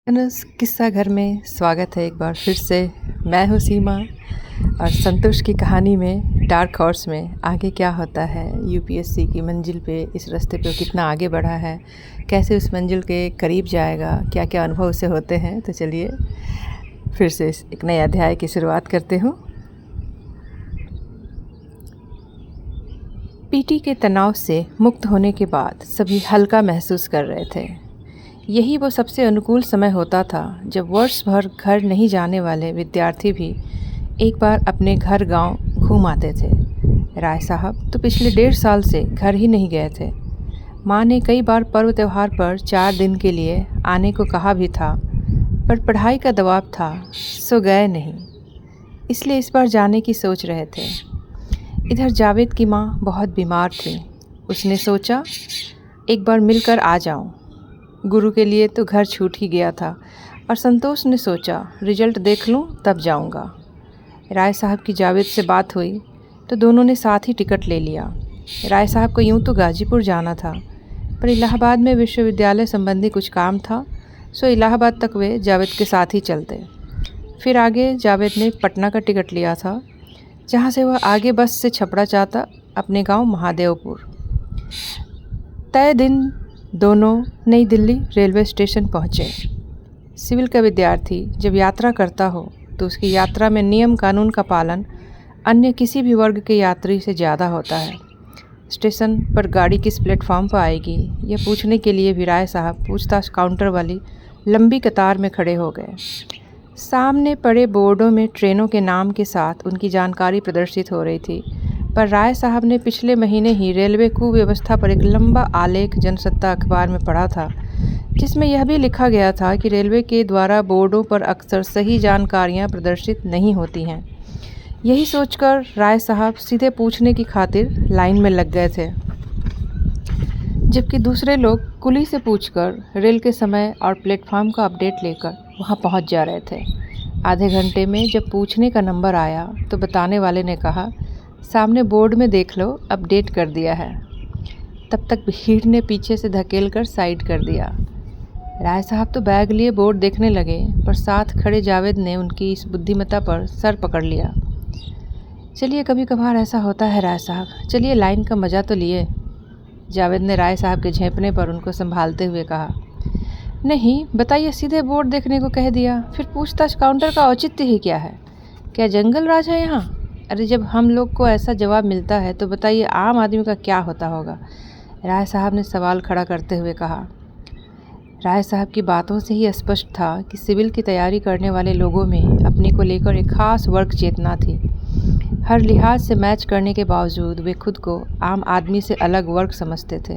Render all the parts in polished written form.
किस्सा घर में स्वागत है एक बार फिर से। मैं हूँ सीमा और संतोष की कहानी में डार्क हॉर्स में आगे क्या होता है, यूपीएससी की मंजिल पे, इस रास्ते पे वो कितना आगे बढ़ा है, कैसे उस मंजिल के करीब जाएगा, क्या क्या अनुभव उसे होते हैं। तो चलिए फिर से एक नए अध्याय की शुरुआत करते हूँ। पीटी के तनाव से मुक्त होने के बाद सभी हल्का महसूस कर रहे थे। यही वो सबसे अनुकूल समय होता था जब वर्ष भर घर नहीं जाने वाले विद्यार्थी भी एक बार अपने घर गांव घूम आते थे। राय साहब तो पिछले 1.5 साल से घर ही नहीं गए थे। माँ ने कई बार पर्व त्यौहार पर 4 दिन के लिए आने को कहा भी था, पर पढ़ाई का दबाव था, सो गए नहीं। इसलिए इस बार जाने की सोच रहे थे। इधर जावेद की माँ बहुत बीमार थी। उसने सोचा एक बार मिलकर आ जाऊं। गुरु के लिए तो घर छूट ही गया था और संतोष ने सोचा रिजल्ट देख लूं तब जाऊंगा। राय साहब की जावेद से बात हुई तो दोनों ने साथ ही टिकट ले लिया। राय साहब को यूं तो गाजीपुर जाना था, पर इलाहाबाद में विश्वविद्यालय संबंधी कुछ काम था, सो इलाहाबाद तक वे जावेद के साथ ही चलते। फिर आगे जावेद ने पटना का टिकट लिया था, जहाँ से वह आगे बस से छपड़ा जाता अपने गांव महादेवपुर। तय दिन दोनों नई दिल्ली रेलवे स्टेशन पहुँचे। सिविल का विद्यार्थी जब यात्रा करता हो तो उसकी यात्रा में नियम कानून का पालन अन्य किसी भी वर्ग के यात्री से ज़्यादा होता है। स्टेशन पर गाड़ी किस प्लेटफॉर्म पर आएगी, यह पूछने के लिए भी राय साहब पूछताछ काउंटर वाली लंबी कतार में खड़े हो गए। सामने पड़े बोर्डों में ट्रेनों के नाम के साथ उनकी जानकारी प्रदर्शित हो रही थी, पर राय साहब ने पिछले महीने ही रेलवे कुव्यवस्था पर एक लंबा आलेख जनसत्ता अखबार में पढ़ा था, जिसमें यह भी लिखा गया था कि रेलवे के द्वारा बोर्डों पर अक्सर सही जानकारियां प्रदर्शित नहीं होती हैं। यही सोचकर राय साहब सीधे पूछने की खातिर लाइन में लग गए थे, जबकि दूसरे लोग कुली से पूछकर रेल के समय और प्लेटफॉर्म का अपडेट लेकर वहां पहुंच जा रहे थे। आधे घंटे में जब पूछने का नंबर आया तो बताने वाले ने कहा, सामने बोर्ड में देख लो, अपडेट कर दिया है। तब तक भीड़ ने पीछे से धकेल कर साइड कर दिया। राय साहब तो बैग लिए बोर्ड देखने लगे, पर साथ खड़े जावेद ने उनकी इस बुद्धिमत्ता पर सर पकड़ लिया। चलिए, कभी कभार ऐसा होता है राय साहब, चलिए लाइन का मज़ा तो लिए। जावेद ने राय साहब के झेंपने पर उनको संभालते हुए कहा, नहीं बताइए, सीधे बोर्ड देखने को कह दिया, फिर पूछताछ काउंटर का औचित्य ही क्या है? क्या जंगल राज है यहाँ? अरे जब हम लोग को ऐसा जवाब मिलता है तो बताइए आम आदमी का क्या होता होगा? राय साहब ने सवाल खड़ा करते हुए कहा। राय साहब की बातों से ही स्पष्ट था कि सिविल की तैयारी करने वाले लोगों में अपने को लेकर एक खास वर्ग चेतना थी। हर लिहाज से मैच करने के बावजूद वे खुद को आम आदमी से अलग वर्ग समझते थे,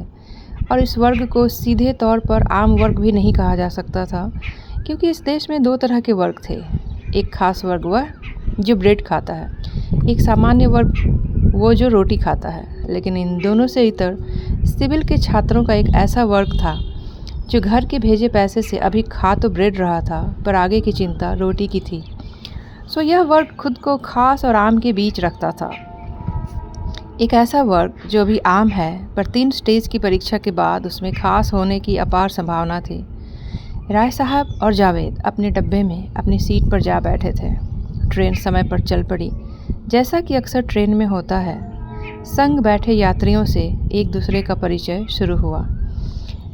और इस वर्ग को सीधे तौर पर आम वर्ग भी नहीं कहा जा सकता था, क्योंकि इस देश में 2 तरह के वर्ग थे। एक खास वर्ग वह जो ब्रेड खाता है, एक सामान्य वर्ग वो जो रोटी खाता है। लेकिन इन दोनों से इतर सिविल के छात्रों का एक ऐसा वर्ग था जो घर के भेजे पैसे से अभी खा तो ब्रेड रहा था, पर आगे की चिंता रोटी की थी। सो यह वर्ग खुद को खास और आम के बीच रखता था। एक ऐसा वर्ग जो अभी आम है, पर 3 स्टेज की परीक्षा के बाद उसमें खास होने की अपार संभावना थी। राय साहब और जावेद अपने डब्बे में अपनी सीट पर जा बैठे थे। ट्रेन समय पर चल पड़ी। जैसा कि अक्सर ट्रेन में होता है, संग बैठे यात्रियों से एक दूसरे का परिचय शुरू हुआ।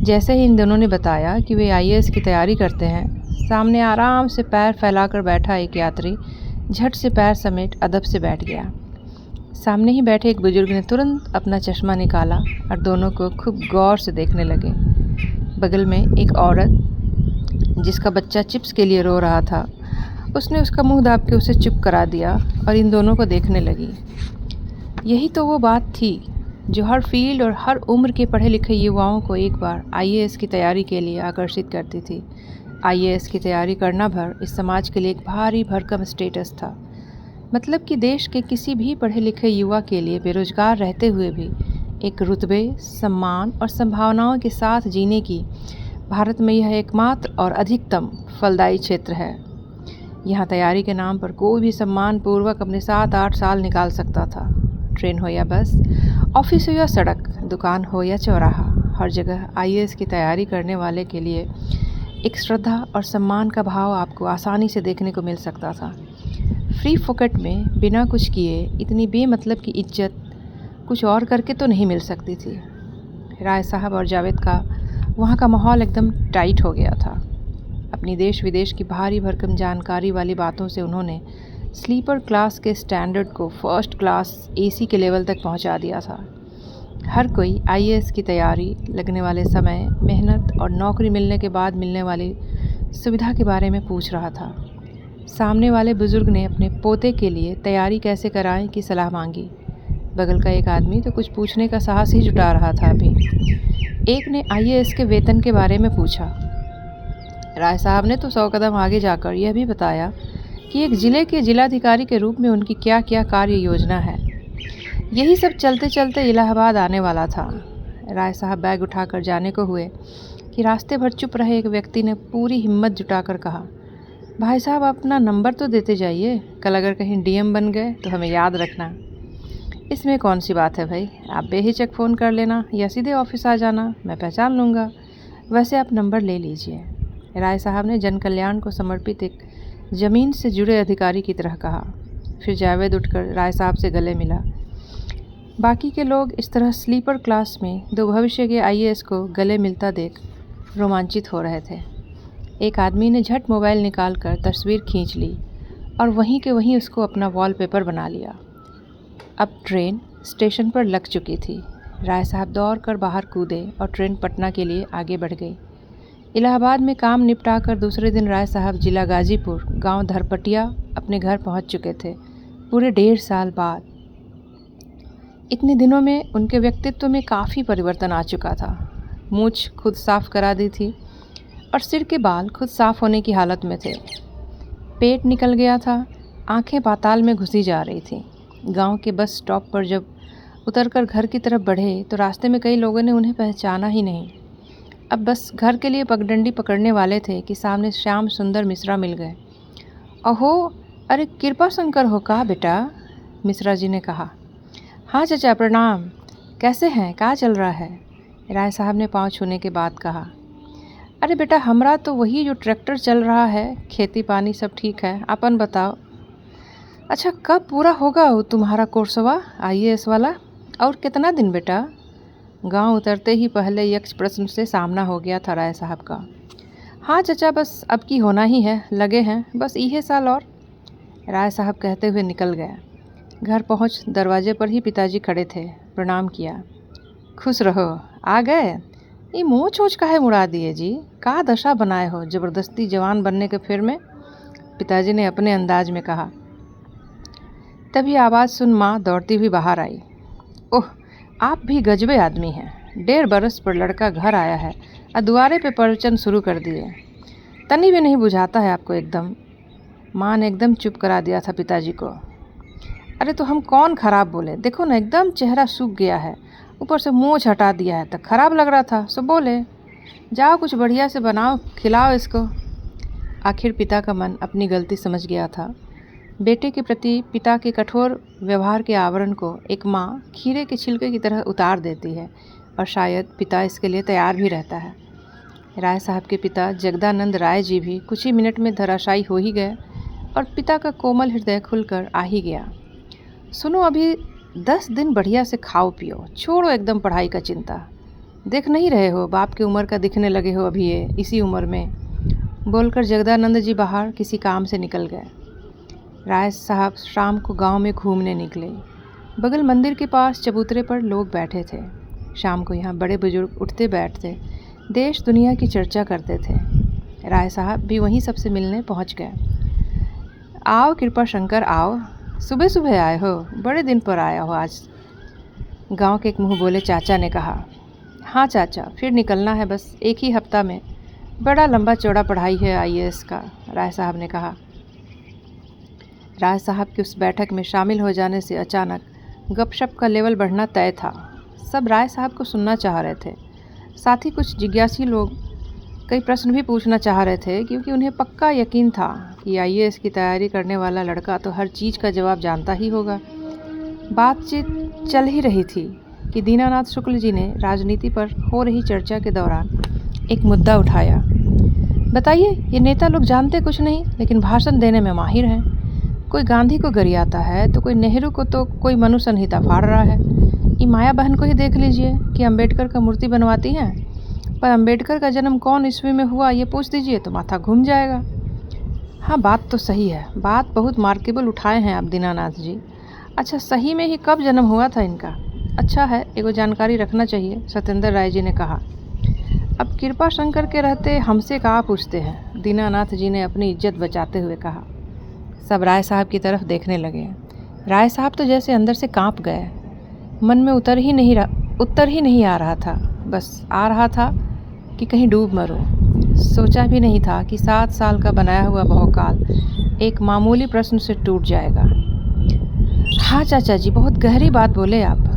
जैसे ही इन दोनों ने बताया कि वे आईएएस की तैयारी करते हैं, सामने आराम से पैर फैलाकर बैठा एक यात्री झट से पैर समेट अदब से बैठ गया। सामने ही बैठे एक बुजुर्ग ने तुरंत अपना चश्मा निकाला और दोनों को खूब गौर से देखने लगे। बगल में एक औरत जिसका बच्चा चिप्स के लिए रो रहा था, उसने उसका मुंह दाब के उसे चुप करा दिया और इन दोनों को देखने लगी। यही तो वो बात थी जो हर फील्ड और हर उम्र के पढ़े लिखे युवाओं को एक बार आईएएस की तैयारी के लिए आकर्षित करती थी। आईएएस की तैयारी करना भर इस समाज के लिए एक भारी भरकम स्टेटस था। मतलब कि देश के किसी भी पढ़े लिखे युवा के लिए बेरोजगार रहते हुए भी एक रुतबे, सम्मान और संभावनाओं के साथ जीने की भारत में यह एकमात्र और अधिकतम फलदायी क्षेत्र है। यहाँ तैयारी के नाम पर कोई भी सम्मान पूर्वक अपने 7-8 साल निकाल सकता था। ट्रेन हो या बस, ऑफिस हो या सड़क, दुकान हो या चौराहा, हर जगह आईएएस की तैयारी करने वाले के लिए एक श्रद्धा और सम्मान का भाव आपको आसानी से देखने को मिल सकता था। फ्री फोकट में बिना कुछ किए इतनी बेमतलब की इज्जत कुछ और करके तो नहीं मिल सकती थी। राय साहब और जावेद का वहाँ का माहौल एकदम टाइट हो गया था। अपनी देश विदेश की भारी भरकम जानकारी वाली बातों से उन्होंने स्लीपर क्लास के स्टैंडर्ड को फर्स्ट क्लास एसी के लेवल तक पहुँचा दिया था। हर कोई आईएएस की तैयारी, लगने वाले समय, मेहनत और नौकरी मिलने के बाद मिलने वाली सुविधा के बारे में पूछ रहा था। सामने वाले बुजुर्ग ने अपने पोते के लिए तैयारी कैसे कराएं की सलाह मांगी। बगल का एक आदमी तो कुछ पूछने का साहस ही जुटा रहा था अभी। एक ने आईएएस के वेतन के बारे में पूछा। राय साहब ने तो 100 कदम आगे जाकर यह भी बताया कि एक ज़िले के जिलाधिकारी के रूप में उनकी क्या क्या कार्य योजना है। यही सब चलते चलते इलाहाबाद आने वाला था। राय साहब बैग उठाकर जाने को हुए कि रास्ते भर चुप रहे एक व्यक्ति ने पूरी हिम्मत जुटाकर कहा, भाई साहब अपना नंबर तो देते जाइए, कल अगर कहीं डीएम बन गए तो हमें याद रखना। इसमें कौन सी बात है भाई, आप बेहिचक फ़ोन कर लेना या सीधे ऑफिस आ जाना, मैं पहचान लूँगा। वैसे आप नंबर ले लीजिए। राय साहब ने जन कल्याण को समर्पित एक ज़मीन से जुड़े अधिकारी की तरह कहा। फिर जावेद उठकर राय साहब से गले मिला। बाकी के लोग इस तरह स्लीपर क्लास में दो भविष्य के आईएएस को गले मिलता देख रोमांचित हो रहे थे। एक आदमी ने झट मोबाइल निकालकर तस्वीर खींच ली और वहीं के वहीं उसको अपना वॉलपेपर बना लिया। अब ट्रेन स्टेशन पर लग चुकी थी। राय साहब दौड़कर बाहर कूदे और ट्रेन पटना के लिए आगे बढ़ गई। इलाहाबाद में काम निपटाकर दूसरे दिन राय साहब जिला गाजीपुर, गांव धरपटिया अपने घर पहुंच चुके थे, पूरे 1.5 साल बाद। इतने दिनों में उनके व्यक्तित्व में काफ़ी परिवर्तन आ चुका था। मूंछ खुद साफ करा दी थी और सिर के बाल खुद साफ होने की हालत में थे। पेट निकल गया था, आंखें पाताल में घुसी जा रही थी। गांव के बस स्टॉप पर जब उतरकर घर की तरफ बढ़े तो रास्ते में कई लोगों ने उन्हें पहचाना ही नहीं। अब बस घर के लिए पगडंडी पकड़ने वाले थे कि सामने श्याम सुंदर मिश्रा मिल गए। अहो, अरे कृपा शंकर हो का बेटा, मिश्रा जी ने कहा। हाँ चाचा प्रणाम, कैसे हैं, क्या चल रहा है? राय साहब ने पाँव छूने के बाद कहा। अरे बेटा हमरा तो वही जो ट्रैक्टर चल रहा है, खेती पानी सब ठीक है, अपन बताओ। अच्छा कब पूरा होगा वो तुम्हारा कोर्सवा आईएएस वाला, और कितना दिन बेटा? गांव उतरते ही पहले यक्ष प्रश्न से सामना हो गया था राय साहब का। हाँ चाचा बस अब की होना ही है, लगे हैं बस यही साल और, राय साहब कहते हुए निकल गया। घर पहुंच दरवाजे पर ही पिताजी खड़े थे। प्रणाम किया। खुश रहो, आ गए? ये मुँह छोच काहे मुड़ा दिए जी, का दशा बनाए हो ज़बरदस्ती जवान बनने के फिर में, पिताजी ने अपने अंदाज में कहा। तभी आवाज़ सुन माँ दौड़ती हुई बाहर आई। ओह आप भी गजबे आदमी हैं, 1.5 बरस पर लड़का घर आया है और दुआरे पे प्रवचन शुरू कर दिए, तनी भी नहीं बुझाता है आपको एकदम। माँ ने एकदम चुप करा दिया था पिताजी को। अरे तो हम कौन खराब बोले, देखो ना एकदम चेहरा सूख गया है, ऊपर से मूंछ हटा दिया है तो खराब लग रहा था, सो बोले जाओ कुछ बढ़िया से बनाओ खिलाओ इसको। आखिर पिता का मन अपनी गलती समझ गया था। बेटे के प्रति पिता के कठोर व्यवहार के आवरण को एक माँ खीरे के छिलके की तरह उतार देती है और शायद पिता इसके लिए तैयार भी रहता है। राय साहब के पिता जगदानंद राय जी भी कुछ ही मिनट में धराशायी हो ही गए और पिता का कोमल हृदय खुलकर आ ही गया। सुनो अभी 10 दिन बढ़िया से खाओ पियो, छोड़ो एकदम पढ़ाई का चिंता, देख नहीं रहे हो बाप की उम्र का दिखने लगे हो अभी ये इसी उम्र में, बोलकर जगदानंद जी बाहर किसी काम से निकल गए। राय साहब शाम को गांव में घूमने निकले। बगल मंदिर के पास चबूतरे पर लोग बैठे थे। शाम को यहाँ बड़े बुजुर्ग उठते बैठते देश दुनिया की चर्चा करते थे। राय साहब भी वहीं सबसे मिलने पहुँच गए। आओ कृपा शंकर आओ, सुबह सुबह आए हो, बड़े दिन पर आया हो आज, गांव के एक मुँह बोले चाचा ने कहा। हाँ चाचा फिर निकलना है बस 1 ही हफ्ता में, बड़ा लंबा चौड़ा पढ़ाई है आईएएस का, राय साहब ने कहा। राय साहब की उस बैठक में शामिल हो जाने से अचानक गपशप का लेवल बढ़ना तय था। सब राय साहब को सुनना चाह रहे थे, साथ ही कुछ जिज्ञासी लोग कई प्रश्न भी पूछना चाह रहे थे, क्योंकि उन्हें पक्का यकीन था कि आईएएस की तैयारी करने वाला लड़का तो हर चीज़ का जवाब जानता ही होगा। बातचीत चल ही रही थी कि दीनानाथ शुक्ल जी ने राजनीति पर हो रही चर्चा के दौरान एक मुद्दा उठाया। बताइए, ये नेता लोग जानते कुछ नहीं लेकिन भाषण देने में माहिर हैं। कोई गांधी को गरियाता है तो कोई नेहरू को, तो कोई मनु संहिता फाड़ रहा है। ये माया बहन को ही देख लीजिए कि अंबेडकर का मूर्ति बनवाती हैं, पर अंबेडकर का जन्म कौन ईस्वी में हुआ ये पूछ दीजिए तो माथा घूम जाएगा। हाँ, बात तो सही है, बात बहुत मार्केबल उठाए हैं आप दीनानाथ जी। अच्छा, सही में ही कब जन्म हुआ था इनका? अच्छा है, एगो जानकारी रखना चाहिए, सत्येंद्र राय जी ने कहा। अब कृपा शंकर के रहते हमसे कहाँ पूछते हैं, दीनानाथ जी ने अपनी इज्जत बचाते हुए कहा। सब राय साहब की तरफ देखने लगे। राय साहब तो जैसे अंदर से कांप गए। मन में उत्तर ही नहीं आ रहा था। बस आ रहा था कि कहीं डूब मरूं। सोचा भी नहीं था कि 7 साल का बनाया हुआ बहुकाल एक मामूली प्रश्न से टूट जाएगा। हाँ चाचा जी, बहुत गहरी बात बोले आप।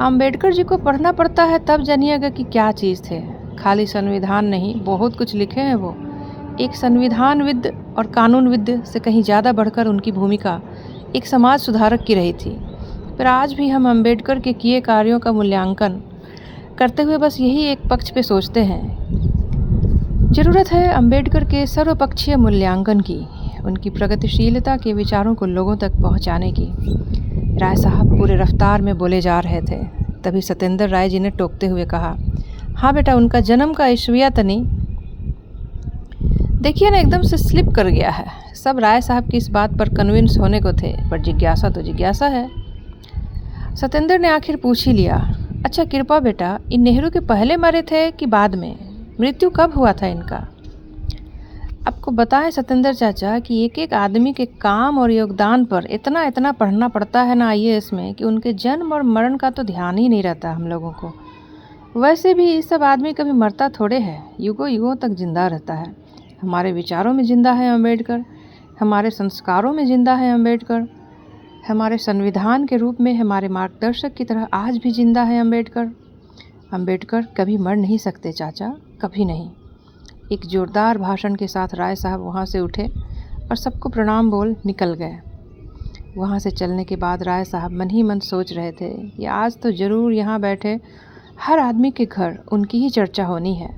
अंबेडकर जी को पढ़ना पड़ता है तब जानिएगा कि क्या चीज़ थे। खाली संविधान नहीं, बहुत कुछ लिखे हैं वो। एक संविधानविद और कानूनविद से कहीं ज़्यादा बढ़कर उनकी भूमिका एक समाज सुधारक की रही थी। पर आज भी हम अंबेडकर के किए कार्यों का मूल्यांकन करते हुए बस यही एक पक्ष पे सोचते हैं। ज़रूरत है अंबेडकर के सर्वपक्षीय मूल्यांकन की, उनकी प्रगतिशीलता के विचारों को लोगों तक पहुंचाने की। राय साहब पूरे रफ्तार में बोले जा रहे थे। तभी सत्येंद्र राय जी ने टोकते हुए कहा, हाँ बेटा, उनका जन्म का ईस्विया तनी देखिए ना, एकदम से स्लिप कर गया है। सब राय साहब की इस बात पर कन्विंस होने को थे, पर जिज्ञासा तो जिज्ञासा है। सत्येंद्र ने आखिर पूछ ही लिया, अच्छा कृपा बेटा, इन नेहरू के पहले मरे थे कि बाद में? मृत्यु कब हुआ था इनका? आपको बताएं सत्येंद्र चाचा कि एक एक आदमी के काम और योगदान पर इतना इतना पढ़ना पड़ता है ना आईएएस में कि उनके जन्म और मरण का तो ध्यान ही नहीं रहता हम लोगों को। वैसे भी ये सब आदमी कभी मरता थोड़े है, युगों युगों तक जिंदा रहता है। हमारे विचारों में जिंदा है अंबेडकर, हमारे संस्कारों में जिंदा है अंबेडकर, हमारे संविधान के रूप में हमारे मार्गदर्शक की तरह आज भी जिंदा है अंबेडकर। अंबेडकर कभी मर नहीं सकते चाचा, कभी नहीं। एक जोरदार भाषण के साथ राय साहब वहाँ से उठे और सबको प्रणाम बोल निकल गए। वहाँ से चलने के बाद राय साहब मन ही मन सोच रहे थे कि आज तो ज़रूर यहाँ बैठे हर आदमी के घर उनकी ही चर्चा होनी है।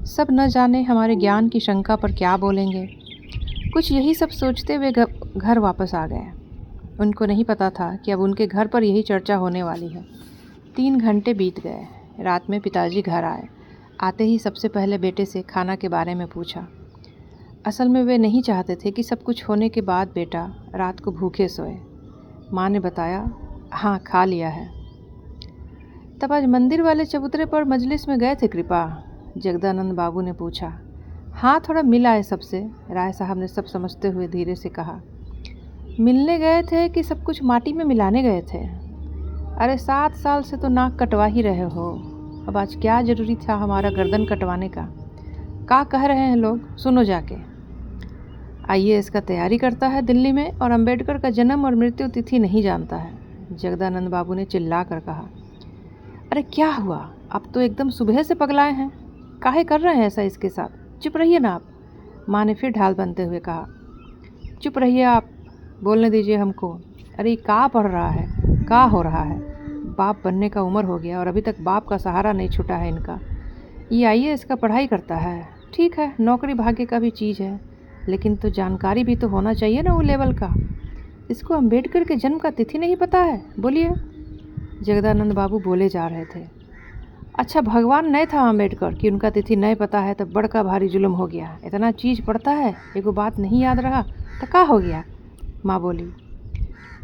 सब न जाने हमारे ज्ञान की शंका पर क्या बोलेंगे। कुछ यही सब सोचते हुए घर वापस आ गए। उनको नहीं पता था कि अब उनके घर पर यही चर्चा होने वाली है। 3 घंटे बीत गए। रात में पिताजी घर आए। आते ही सबसे पहले बेटे से खाना के बारे में पूछा। असल में वे नहीं चाहते थे कि सब कुछ होने के बाद बेटा रात को भूखे सोए। माँ ने बताया, हाँ खा लिया है। तब आज मंदिर वाले चबूतरे पर मजलिस में गए थे कृपा? जगदानंद बाबू ने पूछा। हाँ, थोड़ा मिला है सबसे, राय साहब ने सब समझते हुए धीरे से कहा। मिलने गए थे कि सब कुछ माटी में मिलाने गए थे? अरे 7 साल से तो नाक कटवा ही रहे हो, अब आज क्या ज़रूरी था हमारा गर्दन कटवाने का? क्या कह रहे हैं लोग, सुनो जाके। आईएएस का तैयारी करता है दिल्ली में और अंबेडकर का जन्म और मृत्यु तिथि नहीं जानता है, जगदानंद बाबू ने चिल्ला कर कहा। अरे क्या हुआ, अब तो एकदम सुबह से पगलाए हैं, काहे कर रहे हैं ऐसा इसके साथ? चुप रहिए ना आप, माँ ने फिर ढाल बनते हुए कहा। चुप रहिए आप, बोलने दीजिए हमको। अरे क्या पढ़ रहा है, क्या हो रहा है? बाप बनने का उम्र हो गया और अभी तक बाप का सहारा नहीं छूटा है इनका। ये आईएएस का पढ़ाई करता है, ठीक है, नौकरी भाग्य का भी चीज़ है, लेकिन तो जानकारी भी तो होना चाहिए ना वो लेवल का। इसको अंबेडकर के जन्म का तिथि नहीं पता है? बोलिए। जगदानंद बाबू बोले जा रहे थे। अच्छा, भगवान नहीं था अंबेडकर कि उनका तिथि नहीं पता है तब बड़का भारी जुल्म हो गया। इतना चीज़ पढ़ता है, एगो बात नहीं याद रहा तो क्या हो गया? माँ बोली।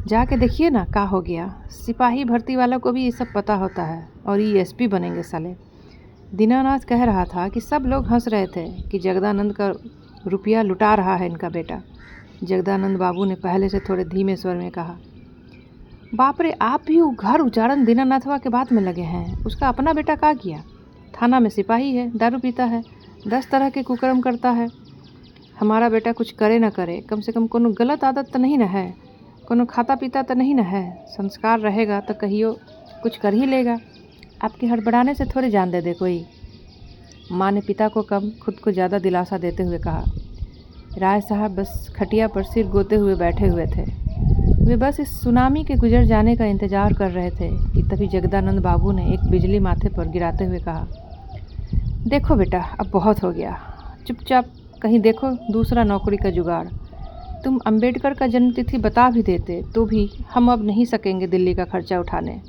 जाके देखिए ना क्या हो गया। सिपाही भर्ती वालों को भी ये सब पता होता है और ये एसपी बनेंगे साले। दीनानाथ कह रहा था कि सब लोग हंस रहे थे कि जगदानंद का रुपया लुटा रहा है इनका बेटा। जगदानंद बाबू ने पहले से थोड़े धीमे स्वर में कहा। बाप रे, आप भी घर उजाड़न दीनानाथवा के बात में लगे हैं। उसका अपना बेटा क्या किया? थाना में सिपाही है, दारू पीता है, 10 तरह के कुकर्म करता है। हमारा बेटा कुछ करे ना करे, कम से कम कोनो गलत आदत तो नहीं ना है, कोनो खाता पीता तो नहीं ना है। संस्कार रहेगा तो कहियो कुछ कर ही लेगा। आपके हड़बड़ाने से थोड़ी जान दे दे कोई। माँ ने पिता को कम, खुद को ज़्यादा दिलासा देते हुए कहा। राय साहब बस खटिया पर सिर गोते हुए बैठे हुए थे। वे बस इस सुनामी के गुजर जाने का इंतजार कर रहे थे कि तभी जगदानंद बाबू ने एक बिजली माथे पर गिराते हुए कहा। देखो बेटा, अब बहुत हो गया। चुपचाप कहीं देखो दूसरा नौकरी का जुगाड़। तुम अंबेडकर का जन्मतिथि बता भी देते तो भी हम अब नहीं सकेंगे दिल्ली का खर्चा उठाने।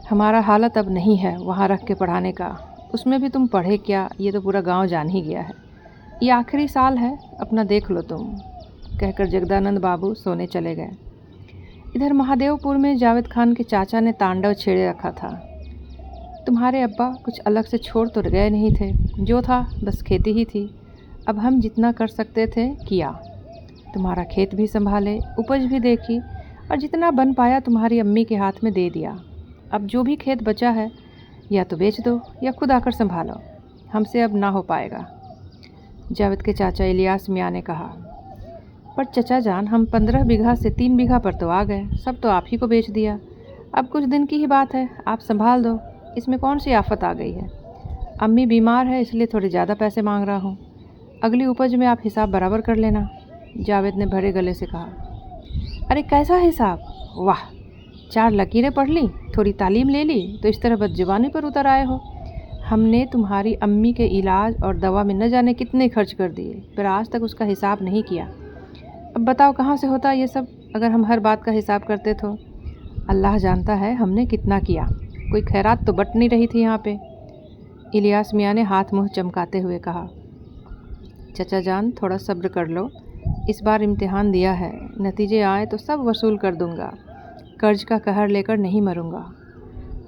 हमारा हालत अब नहीं है वहाँ रख के पढ़ाने का। उसमें भी तुम पढ़े क्या, ये तो पूरा गांव जान ही गया है। ये आखिरी साल है, अपना देख लो तुम, कहकर जगदानंद बाबू सोने चले गए। इधर महादेवपुर में जावेद खान के चाचा ने तांडव छेड़े रखा था। तुम्हारे अब्बा कुछ अलग से छोड़ तो गए नहीं थे, जो था बस खेती ही थी। अब हम जितना कर सकते थे किया। तुम्हारा खेत भी संभाले, उपज भी देखी, और जितना बन पाया तुम्हारी अम्मी के हाथ में दे दिया। अब जो भी खेत बचा है या तो बेच दो या खुद आकर संभालो, हमसे अब ना हो पाएगा, जावेद के चाचा इलियास मियाँ ने कहा। पर चचा जान, हम 15 बीघा से 3 बीघा पर तो आ गए, सब तो आप ही को बेच दिया। अब कुछ दिन की ही बात है, आप संभाल दो, इसमें कौन सी आफत आ गई है। अम्मी बीमार है इसलिए थोड़े ज़्यादा पैसे मांग रहा हूँ, अगली उपज में आप हिसाब बराबर कर लेना, जावेद ने भरे गले से कहा। अरे कैसा हिसाब, वाह, 4 लकीरें पढ़ ली, थोड़ी तालीम ले ली तो इस तरह बदजुबानी पर उतर आए हो। हमने तुम्हारी अम्मी के इलाज और दवा में न जाने कितने खर्च कर दिए, पर आज तक उसका हिसाब नहीं किया। अब बताओ कहाँ से होता ये सब, अगर हम हर बात का हिसाब करते तो। अल्लाह जानता है हमने कितना किया, कोई खैरात तो बट नहीं रही थी यहाँ पे, इलियास मियाँ ने हाथ मुँह चमकाते हुए कहा। चचा जान, थोड़ा सब्र कर लो, इस बार इम्तिहान दिया है, नतीजे आए तो सब वसूल कर दूंगा, कर्ज का कहर लेकर नहीं मरूंगा।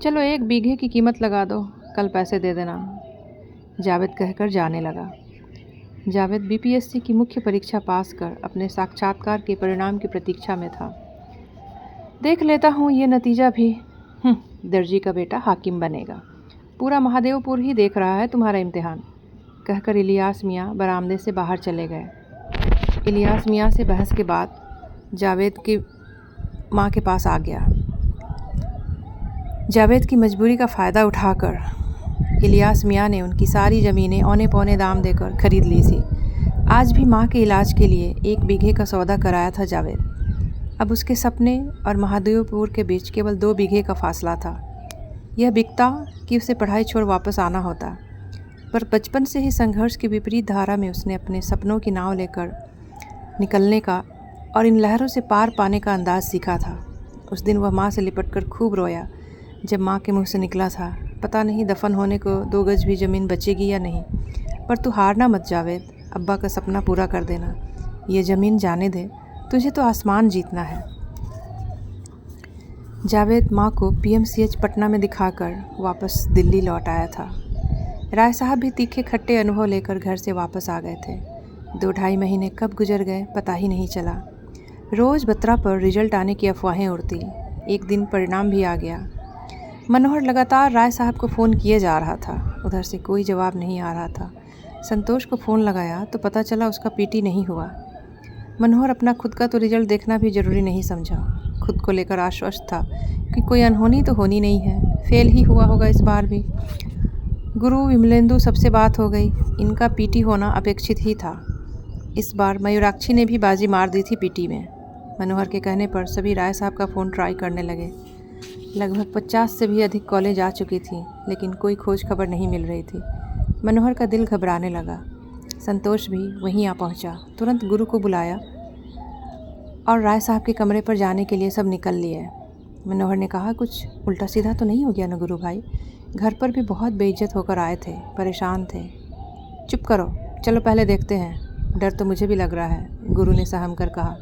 चलो 1 बीघे की कीमत लगा दो, कल पैसे दे देना, जावेद कहकर जाने लगा। जावेद बीपीएससी की मुख्य परीक्षा पास कर अपने साक्षात्कार के परिणाम की प्रतीक्षा में था। देख लेता हूँ ये नतीजा भी, दर्जी का बेटा हाकिम बनेगा, पूरा महादेवपुर ही देख रहा है तुम्हारा इम्तिहान, कहकर इलियास मियाँ बरामदे से बाहर चले गए। इलियास मियाँ से बहस के बाद जावेद की माँ के पास आ गया। जावेद की मजबूरी का फ़ायदा उठाकर इलियास मियाँ ने उनकी सारी ज़मीनें औने पौने दाम देकर खरीद ली थी। आज भी माँ के इलाज के लिए 1 बीघे का सौदा कराया था जावेद। अब उसके सपने और महादेवपुर के बीच केवल 2 बीघे का फासला था। यह बिकता कि उसे पढ़ाई छोड़ वापस आना होता, पर बचपन से ही संघर्ष की विपरीत धारा में उसने अपने सपनों की नाव लेकर निकलने का और इन लहरों से पार पाने का अंदाज़ सीखा था। उस दिन वह माँ से लिपटकर खूब रोया जब माँ के मुंह से निकला था, पता नहीं दफन होने को 2 गज भी ज़मीन बचेगी या नहीं, पर तू हारना मत जावेद, अब्बा का सपना पूरा कर देना, ये ज़मीन जाने दे, तुझे तो आसमान जीतना है। जावेद माँ को पीएमसीएच पटना में दिखाकर वापस दिल्ली लौट आया था। राय साहब भी तीखे खट्टे अनुभव लेकर घर से वापस आ गए थे। 2-2.5 महीने कब गुजर गए पता ही नहीं चला। रोज़ बत्रा पर रिजल्ट आने की अफवाहें उड़ती। एक दिन परिणाम भी आ गया। मनोहर लगातार राय साहब को फ़ोन किए जा रहा था, उधर से कोई जवाब नहीं आ रहा था। संतोष को फ़ोन लगाया तो पता चला उसका पीटी नहीं हुआ। मनोहर अपना खुद का तो रिजल्ट देखना भी ज़रूरी नहीं समझा। खुद को लेकर आश्वस्त था कि कोई अनहोनी तो होनी नहीं है, फेल ही हुआ होगा इस बार भी। गुरु विमलेंदु सबसे बात हो गई, इनका पीटी होना अपेक्षित ही था। इस बार मयूराक्षी ने भी बाजी मार दी थी पीटी में। मनोहर के कहने पर सभी राय साहब का फ़ोन ट्राई करने लगे। लगभग 50 से भी अधिक कॉलें जा चुकी थी, लेकिन कोई खोज खबर नहीं मिल रही थी। मनोहर का दिल घबराने लगा। संतोष भी वहीं आ पहुंचा, तुरंत गुरु को बुलाया और राय साहब के कमरे पर जाने के लिए सब निकल लिए। मनोहर ने कहा, कुछ उल्टा सीधा तो नहीं हो गया ना गुरु भाई? घर पर भी बहुत बेइज्जत होकर आए थे, परेशान थे। चुप करो, चलो पहले देखते हैं, डर तो मुझे भी लग रहा है, गुरु ने सहम कर कहा।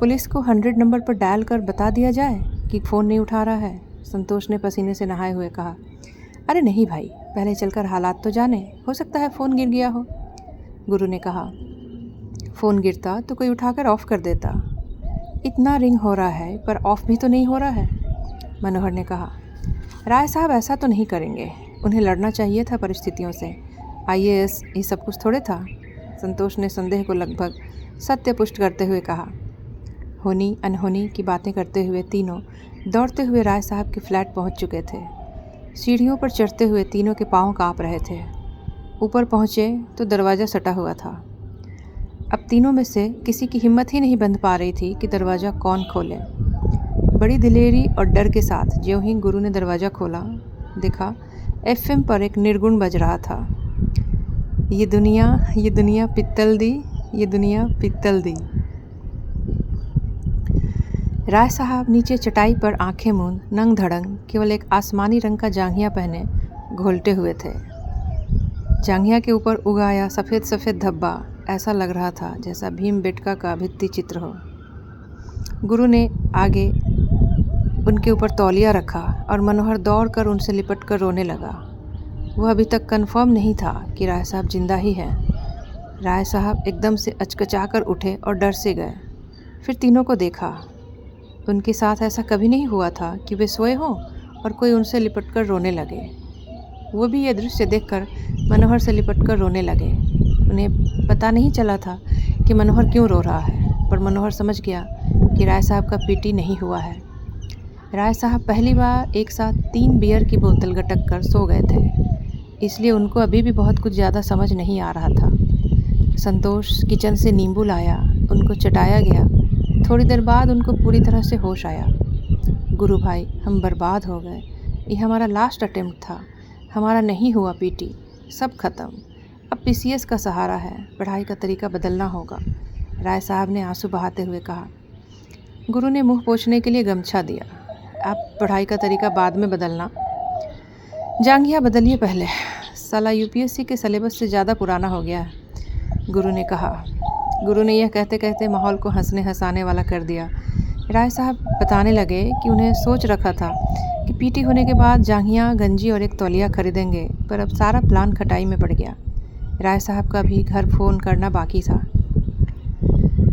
पुलिस को 100 नंबर पर डायल कर बता दिया जाए कि फ़ोन नहीं उठा रहा है, संतोष ने पसीने से नहाए हुए कहा। अरे नहीं भाई, पहले चलकर हालात तो जाने, हो सकता है फ़ोन गिर गया हो, गुरु ने कहा। फ़ोन गिरता तो कोई उठाकर ऑफ़ कर देता, इतना रिंग हो रहा है पर ऑफ़ भी तो नहीं हो रहा है, मनोहर ने कहा। राय साहब ऐसा तो नहीं करेंगे, उन्हें लड़ना चाहिए था परिस्थितियों से, आईएएस ये सब कुछ थोड़े था, संतोष ने संदेह को लगभग सत्य पुष्ट करते हुए कहा। होनी अनहोनी की बातें करते हुए तीनों दौड़ते हुए राय साहब के फ्लैट पहुंच चुके थे। सीढ़ियों पर चढ़ते हुए तीनों के पाँव काँप रहे थे। ऊपर पहुँचे तो दरवाज़ा सटा हुआ था। अब तीनों में से किसी की हिम्मत ही नहीं बंध पा रही थी कि दरवाज़ा कौन खोले। बड़ी दिलेरी और डर के साथ ज्यों ही गुरु ने दरवाज़ा खोला, देखा एफएम पर एक निर्गुण बज रहा था। ये दुनिया पित्तल दी, ये दुनिया पित्तल दी। राय साहब नीचे चटाई पर आंखें मूंद नंग धड़ंग केवल एक आसमानी रंग का जांघिया पहने घोलते हुए थे। जांघिया के ऊपर उगाया सफ़ेद सफ़ेद धब्बा ऐसा लग रहा था जैसा भीमबेटका का भित्ति चित्र हो। गुरु ने आगे उनके ऊपर तौलिया रखा और मनोहर दौड़कर उनसे लिपट कर रोने लगा। वह अभी तक कन्फर्म नहीं था कि राय साहब जिंदा ही हैं। राय साहब एकदम से अचकचा कर उठे और डर से गए। फिर तीनों को देखा। उनके साथ ऐसा कभी नहीं हुआ था कि वे सोए हों और कोई उनसे लिपट कर रोने लगे। वो भी ये दृश्य देखकर मनोहर से लिपट कर रोने लगे। उन्हें पता नहीं चला था कि मनोहर क्यों रो रहा है, पर मनोहर समझ गया कि राय साहब का पीटी नहीं हुआ है। राय साहब पहली बार एक साथ 3 बियर की बोतल गटक कर सो गए थे, इसलिए उनको अभी भी बहुत कुछ ज़्यादा समझ नहीं आ रहा था। संतोष किचन से नींबू लाया, उनको चटाया गया। थोड़ी देर बाद उनको पूरी तरह से होश आया। गुरु भाई, हम बर्बाद हो गए। ये हमारा लास्ट अटेम्प्ट था। हमारा नहीं हुआ पीटी, सब खत्म। अब पीसीएस का सहारा है, पढ़ाई का तरीका बदलना होगा, राय साहब ने आंसू बहाते हुए कहा। गुरु ने मुंह पोंछने के लिए गमछा दिया। आप पढ़ाई का तरीका बाद में बदलना, जांघिया बदलिए पहले, साला यूपीएससी के सिलेबस से ज़्यादा पुराना हो गया है, गुरु ने कहा। गुरु ने यह कहते कहते माहौल को हंसने हंसाने वाला कर दिया। राय साहब बताने लगे कि उन्हें सोच रखा था कि पीटी होने के बाद जांघिया, गंजी और एक तौलिया खरीदेंगे, पर अब सारा प्लान खटाई में पड़ गया। राय साहब का भी घर फ़ोन करना बाकी था।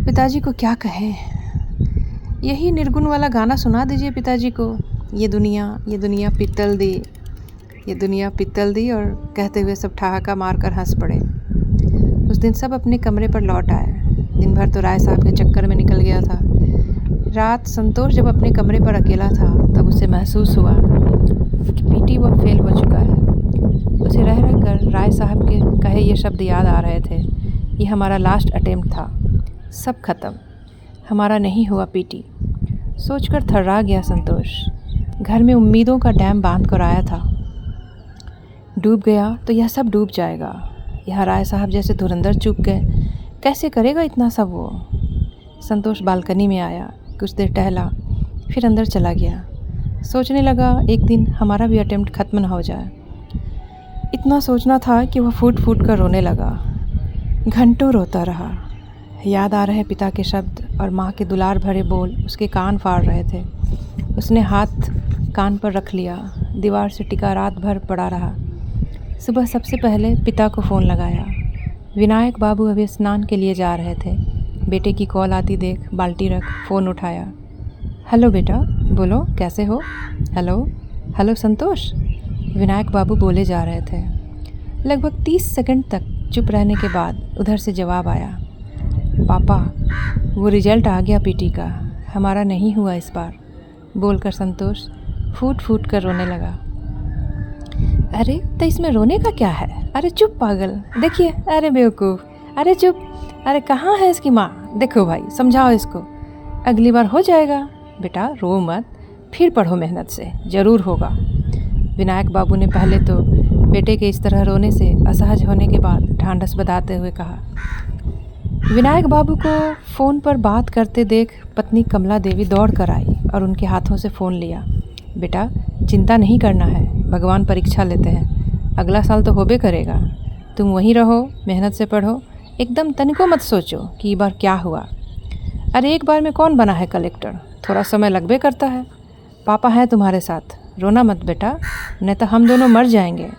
पिताजी को क्या कहें? यही निर्गुण वाला गाना सुना दीजिए पिताजी को, ये दुनिया पित्तल दी, ये दुनिया पित्तल दी, और कहते हुए सब ठहाका मारकर हंस पड़े। उस दिन सब अपने कमरे पर लौट आए। दिन भर तो राय साहब के चक्कर में निकल गया था। रात संतोष जब अपने कमरे पर अकेला था तब उसे महसूस हुआ कि पीटी वह फेल हो चुका है। उसे रह रह कर राय साहब के कहे ये शब्द याद आ रहे थे, ये हमारा लास्ट अटेम्प्ट था, सब खत्म, हमारा नहीं हुआ पीटी। सोचकर थर्रा गया संतोष। घर में उम्मीदों का डैम बांध कर आया था, डूब गया तो यह सब डूब जाएगा। यह राय साहब जैसे धुरंधर चूक गए, कैसे करेगा इतना सब वो? संतोष बालकनी में आया, कुछ देर टहला, फिर अंदर चला गया। सोचने लगा एक दिन हमारा भी अटेम्प्ट ख़त्म न हो जाए। इतना सोचना था कि वह फूट फूट कर रोने लगा। घंटों रोता रहा। याद आ रहे पिता के शब्द और माँ के दुलार भरे बोल उसके कान फाड़ रहे थे। उसने हाथ कान पर रख लिया, दीवार से टिका रात भर पड़ा रहा। सुबह सबसे पहले पिता को फ़ोन लगाया। विनायक बाबू अभी स्नान के लिए जा रहे थे। बेटे की कॉल आती देख बाल्टी रख फ़ोन उठाया। हेलो बेटा, बोलो कैसे हो? हेलो संतोष, विनायक बाबू बोले जा रहे थे। लगभग 30 सेकंड तक चुप रहने के बाद उधर से जवाब आया। पापा, वो रिजल्ट आ गया पीटी का, हमारा नहीं हुआ इस बार, बोलकर संतोष फूट फूट कर रोने लगा। अरे तो इसमें रोने का क्या है? अरे चुप पागल, देखिए, अरे बेवकूफ़, अरे चुप, अरे कहाँ है इसकी माँ? देखो भाई, समझाओ इसको, अगली बार हो जाएगा। बेटा रो मत, फिर पढ़ो मेहनत से, ज़रूर होगा। विनायक बाबू ने पहले तो बेटे के इस तरह रोने से असहज होने के बाद ढांढस बंधाते हुए कहा। विनायक बाबू को फ़ोन पर बात करते देख पत्नी कमला देवी दौड़ कर आई और उनके हाथों से फ़ोन लिया। बेटा चिंता नहीं करना है, भगवान परीक्षा लेते हैं, अगला साल तो होबे करेगा। तुम वहीं रहो, मेहनत से पढ़ो, एकदम तनिको मत सोचो कि ये बार क्या हुआ। अरे एक बार में कौन बना है कलेक्टर, थोड़ा समय लगबे करता है। पापा हैं तुम्हारे साथ, रोना मत बेटा, नहीं तो हम दोनों मर जाएंगे।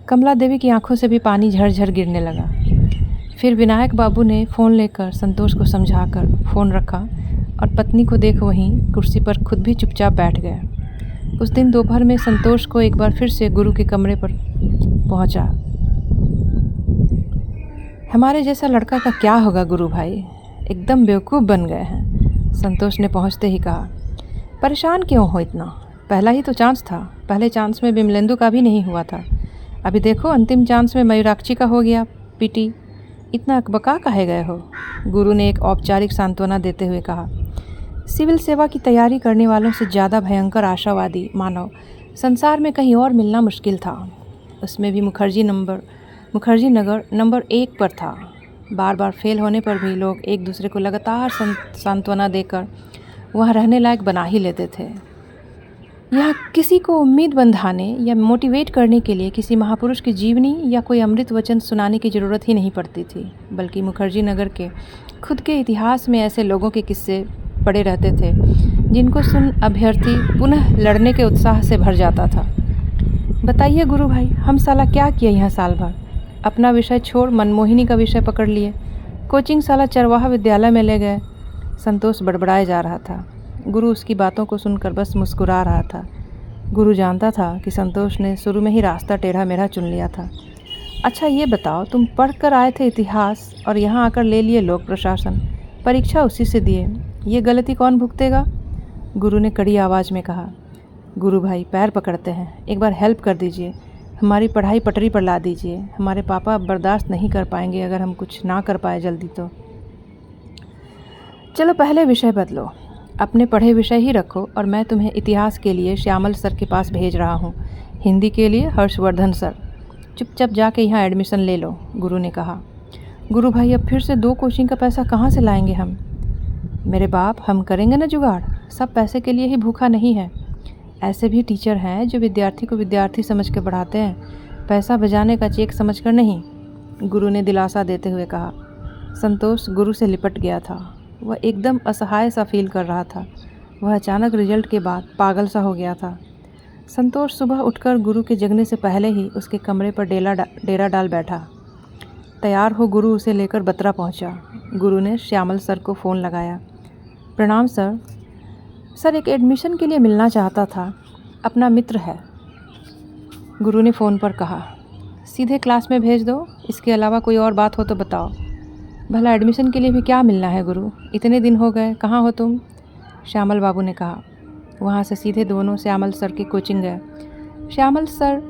कमला देवी की आंखों से भी पानी झरझर गिरने लगा। फिर विनायक बाबू ने फ़ोन लेकर संतोष को समझाकर फ़ोन रखा और पत्नी को देख वहीं कुर्सी पर खुद भी चुपचाप बैठ गए। उस दिन दोपहर में संतोष को एक बार फिर से गुरु के कमरे पर पहुंचा। हमारे जैसा लड़का का क्या होगा गुरु भाई, एकदम बेवकूफ़ बन गए हैं, संतोष ने पहुंचते ही कहा। परेशान क्यों हो इतना, पहला ही तो चांस था, पहले चांस में विमलेंदु का भी नहीं हुआ था, अभी देखो अंतिम चांस में मयूराक्षी का हो गया पीटी, इतना अकबका काहे गए हो? गुरु ने एक औपचारिक सांत्वना देते हुए कहा। सिविल सेवा की तैयारी करने वालों से ज़्यादा भयंकर आशावादी मानव संसार में कहीं और मिलना मुश्किल था। उसमें भी मुखर्जी नंबर मुखर्जी नगर नंबर 1 पर था। बार बार फेल होने पर भी लोग एक दूसरे को लगातार सांत्वना देकर वहाँ रहने लायक बना ही लेते थे। यहाँ किसी को उम्मीद बंधाने या मोटिवेट करने के लिए किसी महापुरुष की जीवनी या कोई अमृत वचन सुनाने की ज़रूरत ही नहीं पड़ती थी, बल्कि मुखर्जी नगर के खुद के इतिहास में ऐसे लोगों के किस्से पड़े रहते थे जिनको सुन अभ्यर्थी पुनः लड़ने के उत्साह से भर जाता था। बताइए गुरु भाई, हम साला क्या किए यहाँ साल भर? अपना विषय छोड़ मनमोहिनी का विषय पकड़ लिए, कोचिंग साला चरवाहा विद्यालय में ले गए। संतोष बड़बड़ाए जा रहा था। गुरु उसकी बातों को सुनकर बस मुस्कुरा रहा था। गुरु जानता था कि संतोष ने शुरू में ही रास्ता टेढ़ा मेढ़ा चुन लिया था। अच्छा ये बताओ, तुम पढ़ कर आए थे इतिहास और यहाँ आकर ले लिए लोक प्रशासन, परीक्षा उसी से दिए, ये गलती कौन भुगतेगा? गुरु ने कड़ी आवाज़ में कहा। गुरु भाई पैर पकड़ते हैं, एक बार हेल्प कर दीजिए, हमारी पढ़ाई पटरी पर ला दीजिए। हमारे पापा अब बर्दाश्त नहीं कर पाएंगे अगर हम कुछ ना कर पाए जल्दी तो। चलो पहले विषय बदलो, अपने पढ़े विषय ही रखो और मैं तुम्हें इतिहास के लिए श्यामल सर के पास भेज रहा हूँ, हिंदी के लिए हर्षवर्धन सर। चुपचाप जाके यहाँ एडमिशन ले लो, गुरु ने कहा। गुरु भाई अब फिर से 2 कोचिंग का पैसा कहाँ से लाएंगे हम? मेरे बाप, हम करेंगे ना जुगाड़, सब पैसे के लिए ही भूखा नहीं है। ऐसे भी टीचर हैं जो विद्यार्थी को विद्यार्थी समझ कर पढ़ाते हैं, पैसा बजाने का चेक समझ कर नहीं, गुरु ने दिलासा देते हुए कहा। संतोष गुरु से लिपट गया था। वह एकदम असहाय सा फील कर रहा था। वह अचानक रिजल्ट के बाद पागल सा हो गया था। संतोष सुबह उठकर गुरु के जगने से पहले ही उसके कमरे पर डेरा डाल बैठा। तैयार हो गुरु उसे लेकर बतरा पहुंचा। गुरु ने श्यामल सर को फ़ोन लगाया। प्रणाम सर। सर एक एडमिशन के लिए मिलना चाहता था, अपना मित्र है, गुरु ने फ़ोन पर कहा। सीधे क्लास में भेज दो, इसके अलावा कोई और बात हो तो बताओ। भला एडमिशन के लिए भी क्या मिलना है गुरु, इतने दिन हो गए, कहाँ हो तुम? श्यामल बाबू ने कहा। वहाँ से सीधे दोनों श्यामल सर की कोचिंग गए। श्यामल सर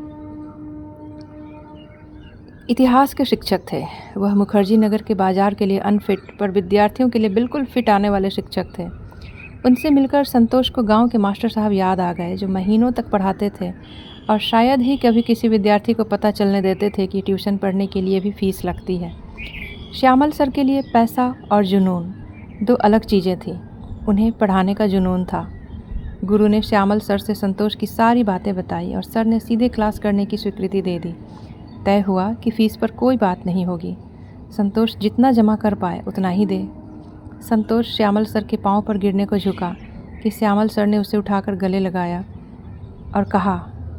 इतिहास के शिक्षक थे। वह मुखर्जी नगर के बाज़ार के लिए अनफिट पर विद्यार्थियों के लिए बिल्कुल फिट आने वाले शिक्षक थे। उनसे मिलकर संतोष को गांव के मास्टर साहब याद आ गए जो महीनों तक पढ़ाते थे और शायद ही कभी किसी विद्यार्थी को पता चलने देते थे कि ट्यूशन पढ़ने के लिए भी फ़ीस लगती है। श्यामल सर के लिए पैसा और जुनून 2 अलग चीज़ें थीं। उन्हें पढ़ाने का जुनून था। गुरु ने श्यामल सर से संतोष की सारी बातें बताई और सर ने सीधे क्लास करने की स्वीकृति दे दी। तय हुआ कि फ़ीस पर कोई बात नहीं होगी, संतोष जितना जमा कर पाए उतना ही दे। संतोष श्यामल सर के पाँव पर गिरने को झुका कि श्यामल सर ने उसे उठाकर गले लगाया और कहा,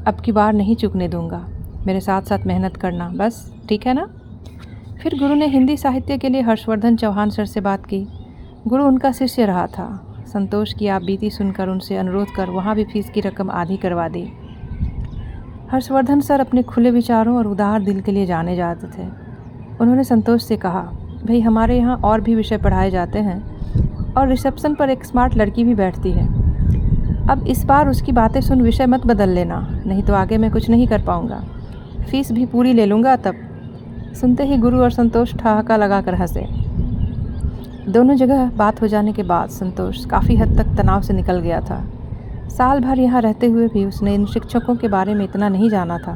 अब की बार नहीं चूकने दूंगा, मेरे साथ साथ मेहनत करना, बस ठीक है ना? फिर गुरु ने हिंदी साहित्य के लिए हर्षवर्धन चौहान सर से बात की। गुरु उनका शिष्य रहा था। संतोष की आप बीती सुनकर उनसे अनुरोध कर वहाँ भी फीस की रकम आधी करवा दी। हर्षवर्धन सर अपने खुले विचारों और उदार दिल के लिए जाने जाते थे। उन्होंने संतोष से कहा, भाई हमारे यहाँ और भी विषय पढ़ाए जाते हैं और रिसेप्शन पर एक स्मार्ट लड़की भी बैठती है। अब इस बार उसकी बातें सुन विषय मत बदल लेना, नहीं तो आगे मैं कुछ नहीं कर पाऊँगा। फ़ीस भी पूरी ले लूँगा तब। सुनते ही गुरु और संतोष ठहाका लगाकर हंसे। दोनों जगह बात हो जाने के बाद संतोष काफ़ी हद तक तनाव से निकल गया था। साल भर यहाँ रहते हुए भी उसने इन शिक्षकों के बारे में इतना नहीं जाना था।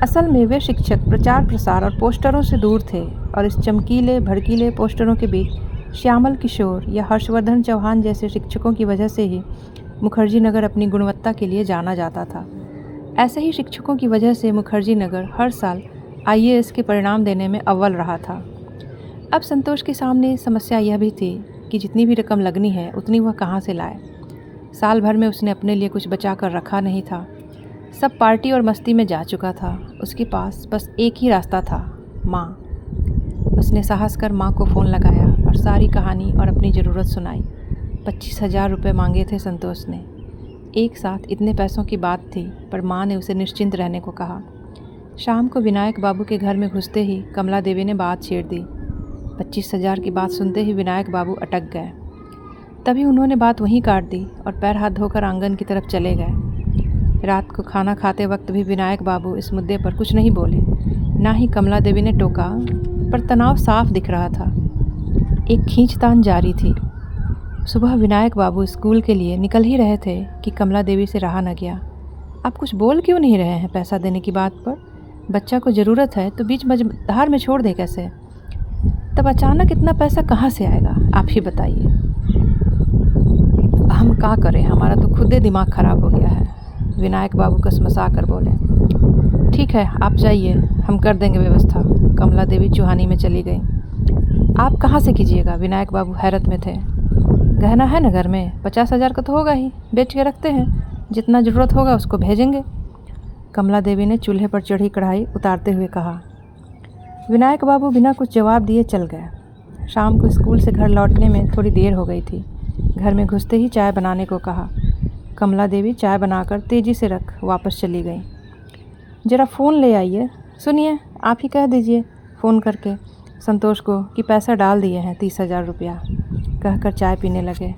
असल में वे शिक्षक प्रचार प्रसार और पोस्टरों से दूर थे और इस चमकीले भड़कीले पोस्टरों के बीच श्यामल किशोर या हर्षवर्धन चौहान जैसे शिक्षकों की वजह से ही मुखर्जी नगर अपनी गुणवत्ता के लिए जाना जाता था। ऐसे ही शिक्षकों की वजह से मुखर्जी नगर हर साल IAS के परिणाम देने में अव्वल रहा था। अब संतोष के सामने समस्या यह भी थी कि जितनी भी रकम लगनी है उतनी वह कहाँ से लाए। साल भर में उसने अपने लिए कुछ बचा कर रखा नहीं था। सब पार्टी और मस्ती में जा चुका था। उसके पास बस एक ही रास्ता था, माँ। उसने साहस कर माँ को फ़ोन लगाया और सारी कहानी और अपनी ज़रूरत सुनाई। 25,000 रुपये मांगे थे संतोष ने। एक साथ इतने पैसों की बात थी, पर माँ ने उसे निश्चिंत रहने को कहा। शाम को विनायक बाबू के घर में घुसते ही कमला देवी ने बात छेड़ दी। 25,000 की बात सुनते ही विनायक बाबू अटक गए। तभी उन्होंने बात वहीं काट दी और पैर हाथ धोकर आंगन की तरफ चले गए। रात को खाना खाते वक्त भी विनायक बाबू इस मुद्दे पर कुछ नहीं बोले, ना ही कमला देवी ने टोका, पर तनाव साफ दिख रहा था। एक खींचतान जारी थी। सुबह विनायक बाबू स्कूल के लिए निकल ही रहे थे कि कमला देवी से रहा न गया। आप कुछ बोल क्यों नहीं रहे हैं पैसा देने की बात पर? बच्चा को ज़रूरत है तो बीच मझधार में छोड़ दे कैसे? तब अचानक इतना पैसा कहाँ से आएगा, आप ही बताइए। हम क्या करें, हमारा तो खुद ही दिमाग ख़राब हो गया है, विनायक बाबू कसमसा कर बोले। ठीक है, आप जाइए, हम कर देंगे व्यवस्था। कमला देवी चूहानी में चली गई। आप कहाँ से कीजिएगा? विनायक बाबू हैरत में थे। गहना है ना घर में, 50,000 का तो होगा ही, बेच के रखते हैं, जितना ज़रूरत होगा उसको भेजेंगे। कमला देवी ने चूल्हे पर चढ़ी कढ़ाई उतारते हुए कहा। विनायक बाबू बिना कुछ जवाब दिए चल गए। शाम को स्कूल से घर लौटने में थोड़ी देर हो गई थी। घर में घुसते ही चाय बनाने को कहा। कमला देवी चाय बनाकर तेज़ी से रख वापस चली गई। ज़रा फ़ोन ले आइए। सुनिए, आप ही कह दीजिए फ़ोन करके संतोष को कि पैसा डाल दिए हैं 30,000 रुपया, कहकर चाय पीने लगे।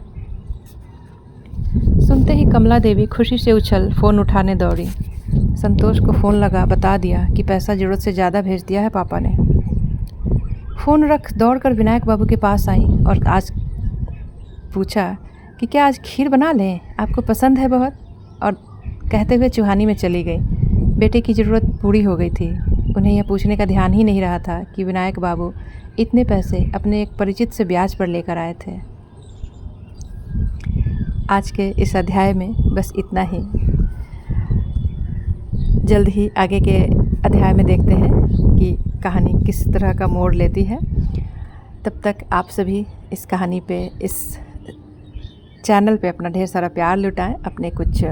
सुनते ही कमला देवी खुशी से उछल फ़ोन उठाने दौड़ी। संतोष को फ़ोन लगा, बता दिया कि पैसा ज़रूरत से ज़्यादा भेज दिया है पापा ने। फ़ोन रख दौड़कर विनायक बाबू के पास आई और आज पूछा कि क्या आज खीर बना लें, आपको पसंद है बहुत, और कहते हुए चूहानी में चली गई। बेटे की ज़रूरत पूरी हो गई थी। उन्हें यह पूछने का ध्यान ही नहीं रहा था कि विनायक बाबू इतने पैसे अपने एक परिचित से ब्याज पर लेकर आए थे। आज के इस अध्याय में बस इतना ही। जल्द ही आगे के अध्याय में देखते हैं कि कहानी किस तरह का मोड़ लेती है। तब तक आप सभी इस कहानी पे, इस चैनल पे अपना ढेर सारा प्यार लुटाएं। अपने कुछ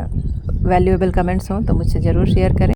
वैल्यूएबल कमेंट्स हों तो मुझसे ज़रूर शेयर करें।